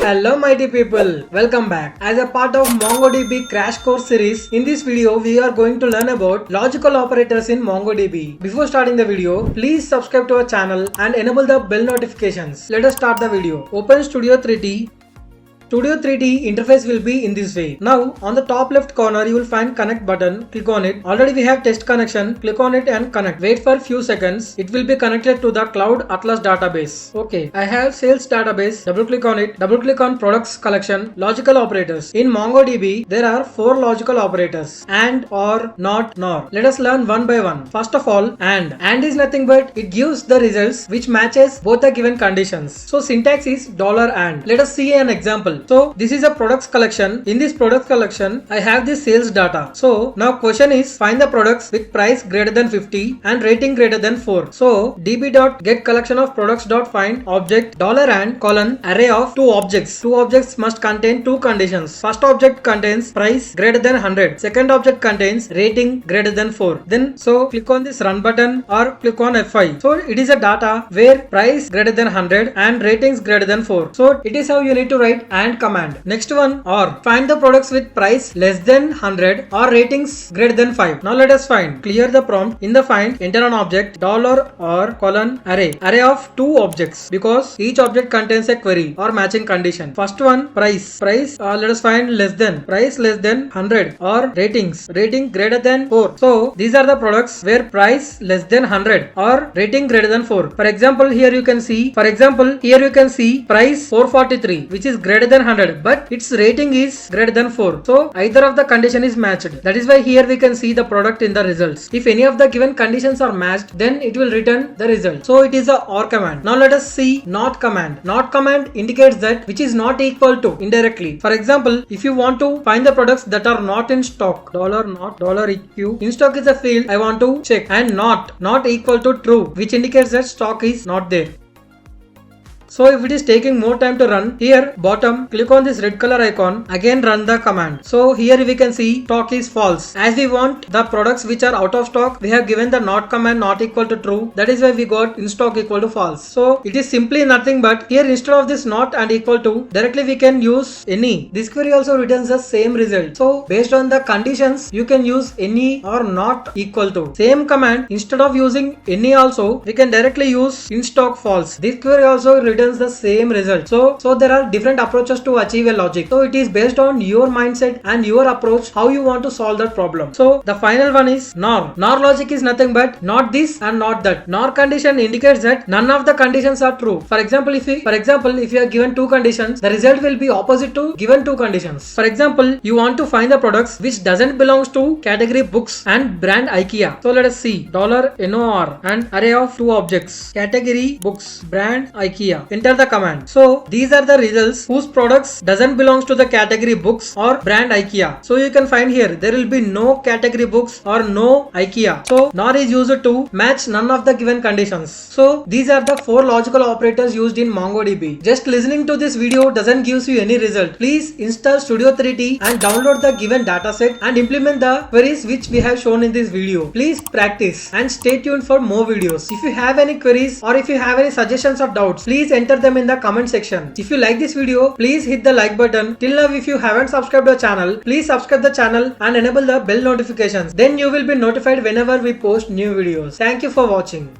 Hello mighty people, welcome back. As a part of MongoDB crash course series, in this video we are going to learn about logical operators in MongoDB. Before starting the video, please subscribe to our channel and enable the bell notifications. Let us start the video. Open Studio 3D. Studio 3D interface will be in this way. Now on the top left corner you will find connect button. Click on it. Already we have test connection. Click on it and connect. Wait for few seconds. It will be connected to the Cloud Atlas database. Okay, I have sales database. Double click on it. Double click on products collection. Logical operators. In MongoDB there are 4 logical operators: and, or, not, nor. Let us learn one by one. First of all, and. And is nothing but it gives the results which matches both the given conditions. So syntax is $and. Let us see an example. So this is a products collection. In this products collection, I have this sales data. So now question is find the products with price greater than 50 and rating greater than 4. So db.get collection of products.find object $and colon array of 2 objects. 2 objects must contain 2 conditions. First object contains price greater than 100. Second object contains rating greater than 4. Then so click on this run button or click on F5. So it is a data where price greater than 100 and ratings greater than 4. So it is how you need to write and command. Next one, or. Find the products with price less than 100 or ratings greater than 5. Now let us find. Clear the prompt. In the find, enter an object or colon array of 2 objects because each object contains a query or matching condition. First one, price. Let us find less than. Price less than 100 or rating greater than 4. So these are the products where price less than 100 or rating greater than 4. For example, here you can see price 443 which is greater than 100 but its rating is greater than 4. So either of the condition is matched. That is why here we can see the product in the results. If any of the given conditions are matched, then it will return the result. So it is a or command. Now let us see not command. Not command indicates that which is not equal to indirectly. For example, if you want to find the products that are not in stock, $not $eq. In stock is a field I want to check, and not equal to true, which indicates that stock is not there. So if it is taking more time to run, here bottom click on this red color icon, again run the command. So here we can see stock is false. As we want the products which are out of stock, we have given the not command not equal to true. That is why we got in stock equal to false. So it is simply nothing but here instead of this not and equal to, directly we can use any. This query also returns the same result. So based on the conditions, you can use any or not equal to. Same command, instead of using any also, we can directly use in stock false. This query also returns the same result. So there are different approaches to achieve a logic. So it is based on your mindset and your approach how you want to solve that problem. So the final one is nor. Nor logic is nothing but not this and not that. Nor condition indicates that none of the conditions are true. For example, if you are given 2 conditions, the result will be opposite to given 2 conditions. For example, you want to find the products which doesn't belongs to category books and brand IKEA. So let us see $nor and array of 2 objects, category books, brand IKEA. Enter the command. So these are the results whose products doesn't belongs to the category books or brand IKEA. So you can find here there will be no category books or no IKEA. So nor is used to match none of the given conditions. So these are the 4 logical operators used in MongoDB. Just listening to this video doesn't give you any result. Please install Studio 3D and download the given dataset and implement the queries which we have shown in this video. Please practice and stay tuned for more videos. If you have any queries or if you have any suggestions or doubts, please enter them in the comment section. If you like this video, please hit the like button. Till now, if you haven't subscribed to the channel, please subscribe the channel and enable the bell notifications. Then you will be notified whenever we post new videos. Thank you for watching.